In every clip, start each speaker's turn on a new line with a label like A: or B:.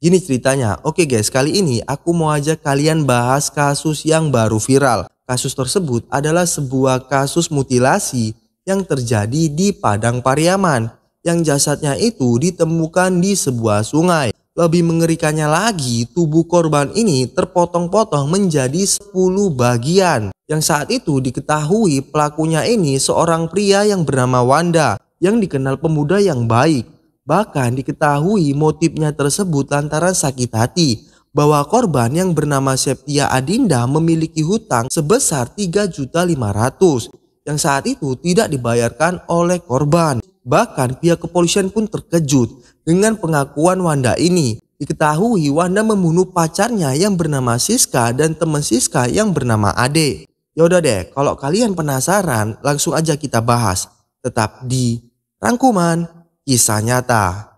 A: Gini ceritanya, oke guys, kali ini aku mau ajak kalian bahas kasus yang baru viral. Kasus tersebut adalah sebuah kasus mutilasi yang terjadi di Padang Pariaman, yang jasadnya itu ditemukan di sebuah sungai. Lebih mengerikannya lagi, tubuh korban ini terpotong-potong menjadi 10 bagian. Yang saat itu diketahui pelakunya ini seorang pria yang bernama Wanda, yang dikenal pemuda yang baik. Bahkan diketahui motifnya tersebut lantaran sakit hati bahwa korban yang bernama Septia Adinda memiliki hutang sebesar 3.500.000 yang saat itu tidak dibayarkan oleh korban. Bahkan pihak kepolisian pun terkejut dengan pengakuan Wanda ini. Diketahui Wanda membunuh pacarnya yang bernama Siska dan teman Siska yang bernama Ade. Yaudah deh, kalau kalian penasaran langsung aja kita bahas. Tetap di Rangkuman Kisah Nyata.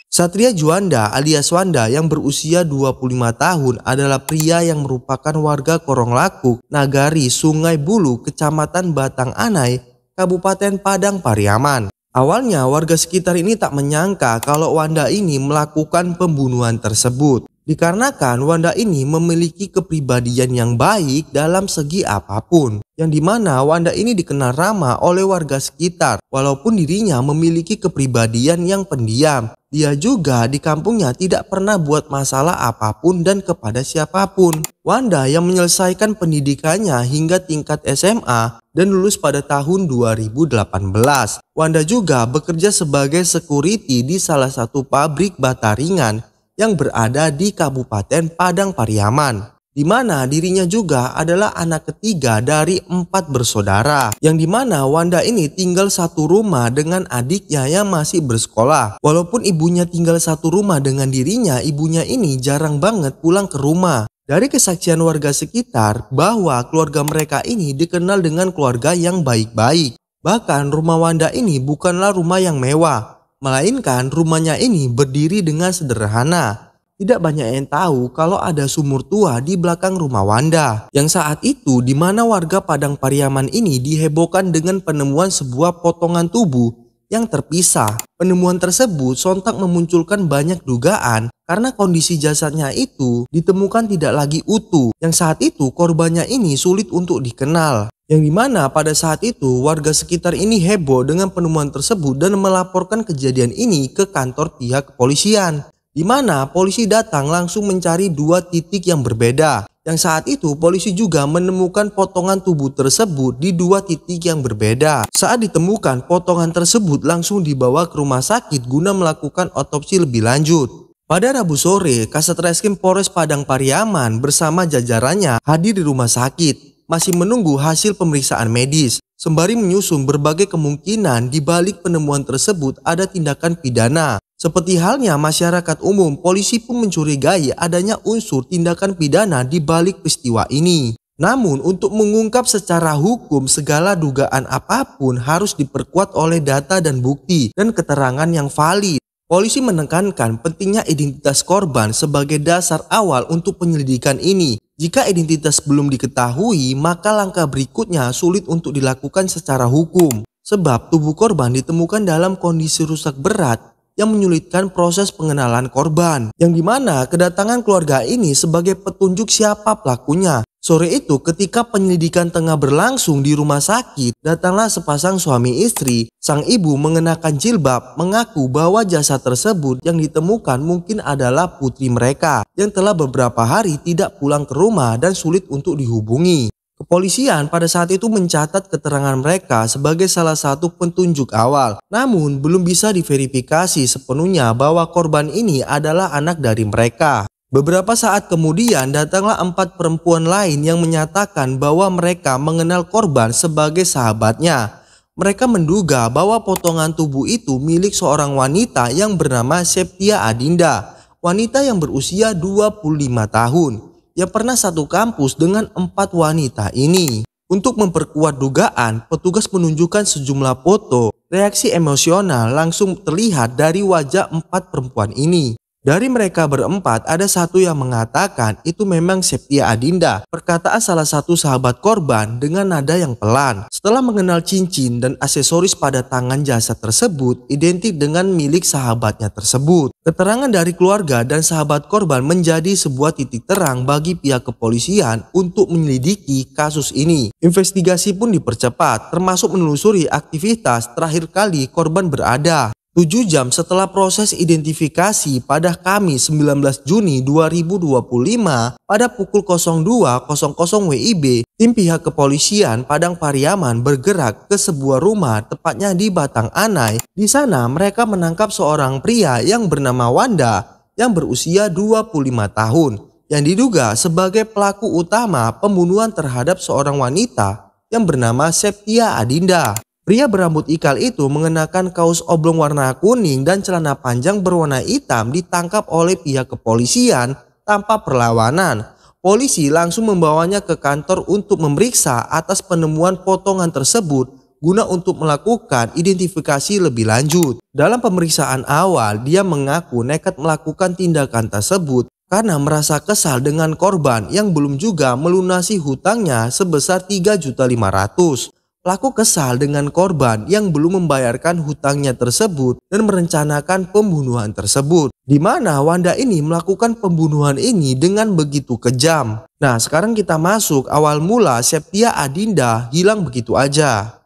A: Satria Juanda alias Wanda yang berusia 25 tahun adalah pria yang merupakan warga Koronglakuk, Nagari, Sungai Bulu, Kecamatan Batang Anai, Kabupaten Padang Pariaman. Awalnya warga sekitar ini tak menyangka kalau Wanda ini melakukan pembunuhan tersebut. Dikarenakan Wanda ini memiliki kepribadian yang baik dalam segi apapun. Yang dimana Wanda ini dikenal ramah oleh warga sekitar walaupun dirinya memiliki kepribadian yang pendiam. Dia juga di kampungnya tidak pernah buat masalah apapun dan kepada siapapun. Wanda yang menyelesaikan pendidikannya hingga tingkat SMA dan lulus pada tahun 2018. Wanda juga bekerja sebagai security di salah satu pabrik bata ringan yang berada di Kabupaten Padang Pariaman, di mana dirinya juga adalah anak ketiga dari 4 bersaudara, yang dimana Wanda ini tinggal satu rumah dengan adiknya yang masih bersekolah. Walaupun ibunya tinggal satu rumah dengan dirinya, ibunya ini jarang banget pulang ke rumah. Dari kesaksian warga sekitar bahwa keluarga mereka ini dikenal dengan keluarga yang baik-baik. Bahkan rumah Wanda ini bukanlah rumah yang mewah, melainkan rumahnya ini berdiri dengan sederhana. Tidak banyak yang tahu kalau ada sumur tua di belakang rumah Wanda. Yang saat itu di mana warga Padang Pariaman ini dihebohkan dengan penemuan sebuah potongan tubuh yang terpisah. Penemuan tersebut sontak memunculkan banyak dugaan karena kondisi jasadnya itu ditemukan tidak lagi utuh. Yang saat itu korbannya ini sulit untuk dikenal. Yang dimana pada saat itu warga sekitar ini heboh dengan penemuan tersebut dan melaporkan kejadian ini ke kantor pihak kepolisian. Di mana polisi datang langsung mencari 2 titik yang berbeda. Yang saat itu polisi juga menemukan potongan tubuh tersebut di 2 titik yang berbeda. Saat ditemukan potongan tersebut langsung dibawa ke rumah sakit guna melakukan otopsi lebih lanjut. Pada Rabu sore, Kasat Reskrim Polres Padang Pariaman bersama jajarannya hadir di rumah sakit, masih menunggu hasil pemeriksaan medis, sembari menyusun berbagai kemungkinan di balik penemuan tersebut ada tindakan pidana. Seperti halnya masyarakat umum, polisi pun mencurigai adanya unsur tindakan pidana di balik peristiwa ini. Namun untuk mengungkap secara hukum segala dugaan apapun harus diperkuat oleh data dan bukti dan keterangan yang valid. Polisi menekankan pentingnya identitas korban sebagai dasar awal untuk penyelidikan ini. Jika identitas belum diketahui, maka langkah berikutnya sulit untuk dilakukan secara hukum. Sebab tubuh korban ditemukan dalam kondisi rusak berat yang menyulitkan proses pengenalan korban. Yang dimana kedatangan keluarga ini sebagai petunjuk siapa pelakunya. Sore itu ketika penyelidikan tengah berlangsung di rumah sakit, datanglah sepasang suami istri. Sang ibu mengenakan jilbab mengaku bahwa jasad tersebut yang ditemukan mungkin adalah putri mereka yang telah beberapa hari tidak pulang ke rumah dan sulit untuk dihubungi. Kepolisian pada saat itu mencatat keterangan mereka sebagai salah satu petunjuk awal. Namun belum bisa diverifikasi sepenuhnya bahwa korban ini adalah anak dari mereka. Beberapa saat kemudian datanglah 4 perempuan lain yang menyatakan bahwa mereka mengenal korban sebagai sahabatnya. Mereka menduga bahwa potongan tubuh itu milik seorang wanita yang bernama Septia Adinda. Wanita yang berusia 25 tahun. Yang pernah satu kampus dengan 4 wanita ini. Untuk memperkuat dugaan, petugas menunjukkan sejumlah foto. Reaksi emosional langsung terlihat dari wajah 4 perempuan ini. Dari mereka berempat, ada satu yang mengatakan itu memang Septia Adinda. Perkataan salah satu sahabat korban dengan nada yang pelan. Setelah mengenal cincin dan aksesoris pada tangan jasad tersebut identik dengan milik sahabatnya tersebut. Keterangan dari keluarga dan sahabat korban menjadi sebuah titik terang bagi pihak kepolisian untuk menyelidiki kasus ini. Investigasi pun dipercepat, termasuk menelusuri aktivitas terakhir kali korban berada. 7 jam setelah proses identifikasi pada Kamis 19 Juni 2025 pada pukul 02.00 WIB, tim pihak kepolisian Padang Pariaman bergerak ke sebuah rumah tepatnya di Batang Anai. Di sana mereka menangkap seorang pria yang bernama Wanda yang berusia 25 tahun yang diduga sebagai pelaku utama pembunuhan terhadap seorang wanita yang bernama Septia Adinda. Pria berambut ikal itu mengenakan kaos oblong warna kuning dan celana panjang berwarna hitam ditangkap oleh pihak kepolisian tanpa perlawanan. Polisi langsung membawanya ke kantor untuk memeriksa atas penemuan potongan tersebut guna untuk melakukan identifikasi lebih lanjut. Dalam pemeriksaan awal, dia mengaku nekat melakukan tindakan tersebut karena merasa kesal dengan korban yang belum juga melunasi hutangnya sebesar 3.500.000. Pelaku kesal dengan korban yang belum membayarkan hutangnya tersebut dan merencanakan pembunuhan tersebut. Di mana Wanda ini melakukan pembunuhan ini dengan begitu kejam. Nah, sekarang kita masuk awal mula Septia Adinda hilang begitu aja.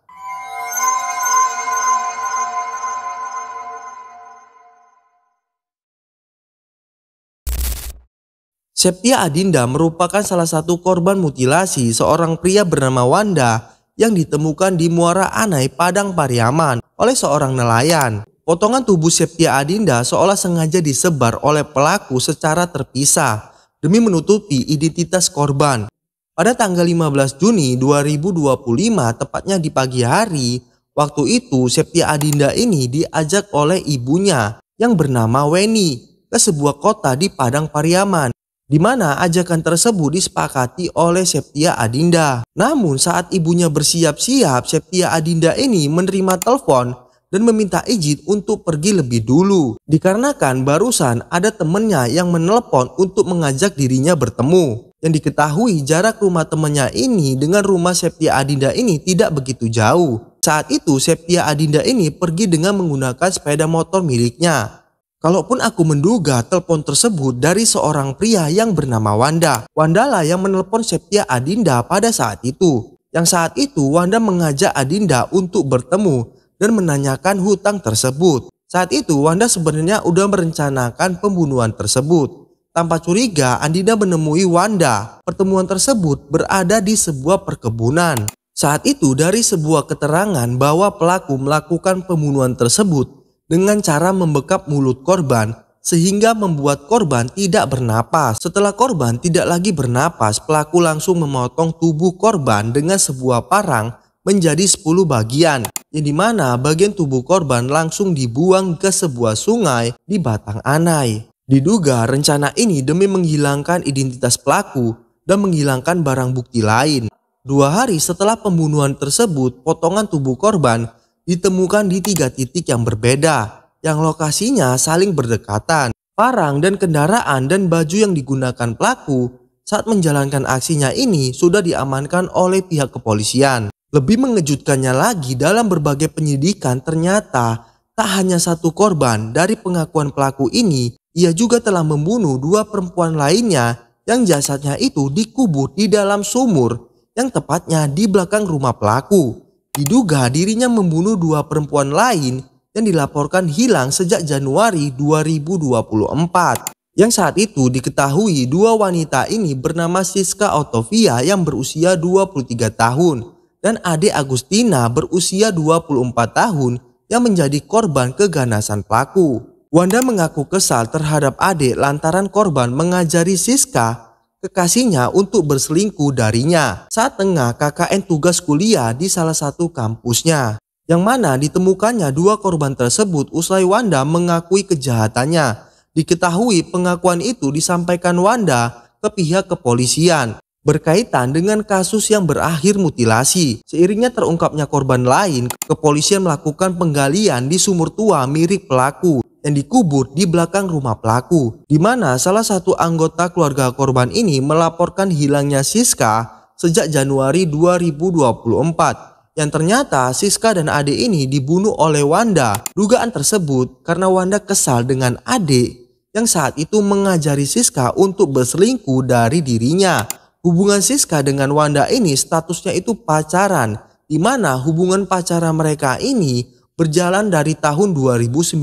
A: Septia Adinda merupakan salah satu korban mutilasi seorang pria bernama Wanda yang ditemukan di Muara Anai, Padang Pariaman oleh seorang nelayan. Potongan tubuh Septia Adinda seolah sengaja disebar oleh pelaku secara terpisah demi menutupi identitas korban. Pada tanggal 15 Juni 2025, tepatnya di pagi hari, waktu itu Septia Adinda ini diajak oleh ibunya yang bernama Weni ke sebuah kota di Padang Pariaman, di mana ajakan tersebut disepakati oleh Septia Adinda. Namun saat ibunya bersiap-siap, Septia Adinda ini menerima telepon dan meminta izin untuk pergi lebih dulu. Dikarenakan barusan ada temannya yang menelepon untuk mengajak dirinya bertemu. Yang diketahui jarak rumah temannya ini dengan rumah Septia Adinda ini tidak begitu jauh. Saat itu Septia Adinda ini pergi dengan menggunakan sepeda motor miliknya. Kalaupun aku menduga telepon tersebut dari seorang pria yang bernama Wanda. Wanda lah yang menelpon Septia Adinda pada saat itu. Yang saat itu Wanda mengajak Adinda untuk bertemu dan menanyakan hutang tersebut. Saat itu Wanda sebenarnya udah merencanakan pembunuhan tersebut. Tanpa curiga Adinda menemui Wanda. Pertemuan tersebut berada di sebuah perkebunan. Saat itu dari sebuah keterangan bahwa pelaku melakukan pembunuhan tersebut dengan cara membekap mulut korban sehingga membuat korban tidak bernapas. Setelah korban tidak lagi bernapas, pelaku langsung memotong tubuh korban dengan sebuah parang menjadi 10 bagian, yang dimana bagian tubuh korban langsung dibuang ke sebuah sungai di Batang Anai. Diduga rencana ini demi menghilangkan identitas pelaku dan menghilangkan barang bukti lain. 2 hari setelah pembunuhan tersebut, potongan tubuh korban ditemukan di 3 titik yang berbeda, yang lokasinya saling berdekatan. Parang dan kendaraan dan baju yang digunakan pelaku saat menjalankan aksinya ini sudah diamankan oleh pihak kepolisian. Lebih mengejutkannya lagi, dalam berbagai penyidikan ternyata tak hanya satu korban. Dari pengakuan pelaku ini, ia juga telah membunuh 2 perempuan lainnya yang jasadnya itu dikubur di dalam sumur yang tepatnya di belakang rumah pelaku. Diduga dirinya membunuh 2 perempuan lain yang dilaporkan hilang sejak Januari 2024. Yang saat itu diketahui 2 wanita ini bernama Siska Ottovia yang berusia 23 tahun dan Ade Agustina berusia 24 tahun yang menjadi korban keganasan pelaku. Wanda mengaku kesal terhadap Ade lantaran korban mengajari Siska, kekasihnya, untuk berselingkuh darinya saat tengah KKN tugas kuliah di salah satu kampusnya, yang mana ditemukannya 2 korban tersebut usai Wanda mengakui kejahatannya. Diketahui pengakuan itu disampaikan Wanda ke pihak kepolisian berkaitan dengan kasus yang berakhir mutilasi. Seiringnya terungkapnya korban lain, kepolisian melakukan penggalian di sumur tua milik pelaku yang dikubur di belakang rumah pelaku, di mana salah satu anggota keluarga korban ini melaporkan hilangnya Siska sejak Januari 2024, yang ternyata Siska dan adik ini dibunuh oleh Wanda. Dugaan tersebut karena Wanda kesal dengan adik yang saat itu mengajari Siska untuk berselingkuh dari dirinya. Hubungan Siska dengan Wanda ini statusnya itu pacaran, di mana hubungan pacaran mereka ini berjalan dari tahun 2019.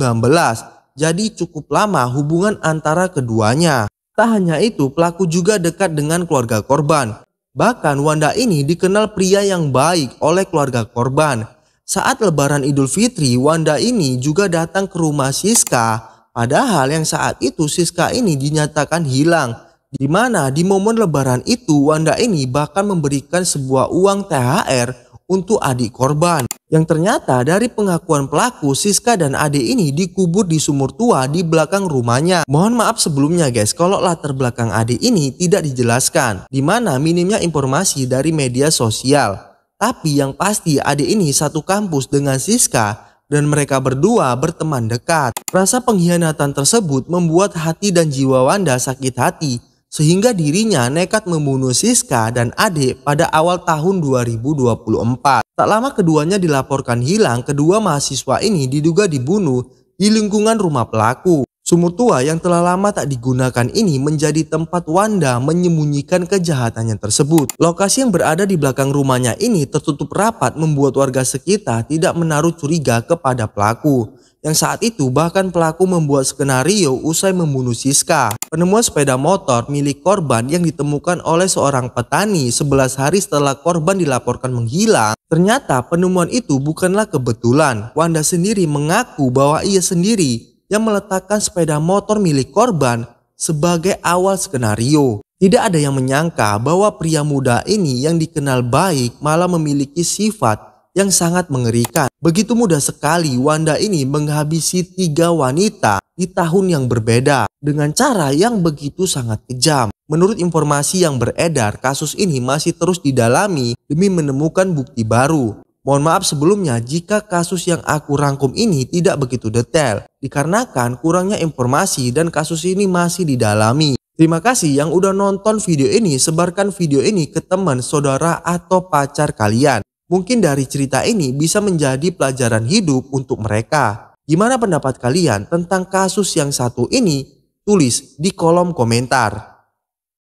A: Jadi cukup lama hubungan antara keduanya. Tak hanya itu, pelaku juga dekat dengan keluarga korban. Bahkan Wanda ini dikenal pria yang baik oleh keluarga korban. Saat Lebaran Idul Fitri, Wanda ini juga datang ke rumah Siska. Padahal yang saat itu Siska ini dinyatakan hilang. Di mana di momen Lebaran itu Wanda ini bahkan memberikan sebuah uang THR untuk adik korban. Yang ternyata dari pengakuan pelaku, Siska dan adik ini dikubur di sumur tua di belakang rumahnya. Mohon maaf sebelumnya guys kalau latar belakang adik ini tidak dijelaskan, di mana minimnya informasi dari media sosial. Tapi yang pasti adik ini satu kampus dengan Siska dan mereka berdua berteman dekat. Rasa pengkhianatan tersebut membuat hati dan jiwa Wanda sakit hati, sehingga dirinya nekat membunuh Siska dan adik pada awal tahun 2024. Tak lama keduanya dilaporkan hilang, kedua mahasiswa ini diduga dibunuh di lingkungan rumah pelaku. Sumur tua yang telah lama tak digunakan ini menjadi tempat Wanda menyembunyikan kejahatannya tersebut. Lokasi yang berada di belakang rumahnya ini tertutup rapat membuat warga sekitar tidak menaruh curiga kepada pelaku. Yang saat itu bahkan pelaku membuat skenario usai membunuh Siska. Penemuan sepeda motor milik korban yang ditemukan oleh seorang petani 11 hari setelah korban dilaporkan menghilang. Ternyata penemuan itu bukanlah kebetulan. Wanda sendiri mengaku bahwa ia sendiri yang meletakkan sepeda motor milik korban sebagai awal skenario. Tidak ada yang menyangka bahwa pria muda ini yang dikenal baik malah memiliki sifat yang sangat mengerikan. Begitu mudah sekali Wanda ini menghabisi 3 wanita di tahun yang berbeda dengan cara yang begitu sangat kejam. Menurut informasi yang beredar, kasus ini masih terus didalami demi menemukan bukti baru. Mohon maaf sebelumnya jika kasus yang aku rangkum ini tidak begitu detail, dikarenakan kurangnya informasi dan kasus ini masih didalami. Terima kasih yang udah nonton video ini, sebarkan video ini ke teman, saudara, atau pacar kalian. Mungkin dari cerita ini bisa menjadi pelajaran hidup untuk mereka. Gimana pendapat kalian tentang kasus yang satu ini? Tulis di kolom komentar.